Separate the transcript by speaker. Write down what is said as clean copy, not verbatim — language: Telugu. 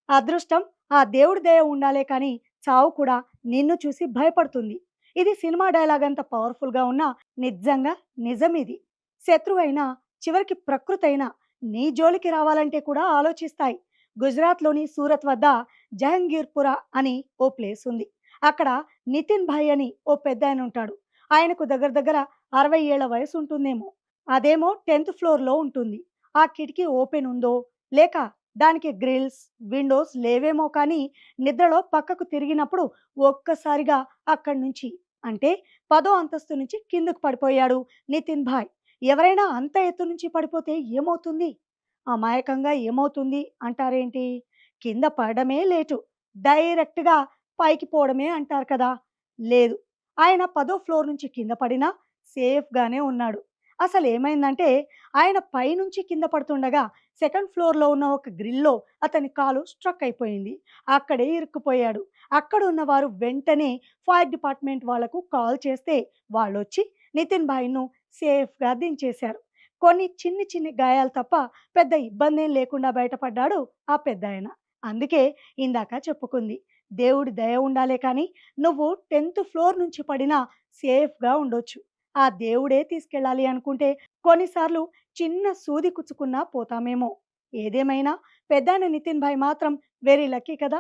Speaker 1: అదృష్టం ఆ దేవుడి దయ ఉండాలే కానీ చావు కూడా నిన్ను చూసి భయపడుతుంది. ఇది సినిమా డైలాగ్ అంత పవర్‌ఫుల్‌గా ఉన్నా నిజంగా నిజమిది. శత్రువైనా చివరికి ప్రకృతైనా నీ జోలికి రావాలంటే కూడా ఆలోచిస్తాయి. గుజరాత్‌లోని సూరత్ వద్ద జహంగీర్‌పుర అని ఓ ప్లేస్ ఉంది. అక్కడ నితిన్ భాయ్ అని ఓ పెద్దాయన ఉంటాడు. ఆయనకు దగ్గర దగ్గర 60 ఏళ్ల వయసు ఉంటుందేమో. అదేమో 10థ్ ఫ్లోర్‌లో ఉంటుంది. ఆ కిటికీ ఓపెన్ ఉందో లేక దానికి గ్రిల్స్, విండోస్ లేవేమో కానీ నిద్రలో పక్కకు తిరిగినప్పుడు ఒక్కసారిగా అక్కడి నుంచి అంటే 10థ్ అంతస్తు నుంచి కిందకు పడిపోయాడు నితిన్ భాయ్. ఎవరైనా అంత ఎత్తు నుంచి పడిపోతే ఏమవుతుంది? అమాయకంగా ఏమవుతుంది అంటారేంటి? కింద పడడమే లేటు. డైరెక్ట్‌గా పైకి పోవడమే అంటారు కదా! లేదు. ఆయన 10థ్ ఫ్లోర్ నుంచి కింద పడినా సేఫ్‌గానే ఉన్నాడు. అసలేమైందంటే ఆయన పైనుంచి కింద పడుతుండగా సెకండ్ ఫ్లోర్‌లో ఉన్న ఒక గ్రిల్‌లో అతని కాలు స్ట్రక్ అయిపోయింది. అక్కడే ఇరుక్కుపోయాడు. అక్కడున్నవారు వెంటనే ఫైర్ డిపార్ట్‌మెంట్ వాళ్ళకు కాల్ చేస్తే వాళ్ళొచ్చి నితిన్ భాయ్‌ను సేఫ్‌గా దించేశారు. కొన్ని చిన్ని చిన్ని గాయాలు తప్ప పెద్ద ఇబ్బందేం లేకుండా బయటపడ్డాడు ఆ పెద్దాయన. అందుకే ఇందాక చెప్పుకుంది. దేవుడి దయ ఉండాలే కానీ నువ్వు 10థ్ ఫ్లోర్ నుంచి పడినా సేఫ్‌గా ఉండొచ్చు. ఆ దేవుడే తీసుకెళ్ళాలి అనుకుంటే కొన్నిసార్లు చిన్న సూది కుచ్చుకున్నా పోతామేమో. ఏదేమైనా పెద్దాయన నితిన్ భాయ్ మాత్రం వెరీ లక్కీ కదా!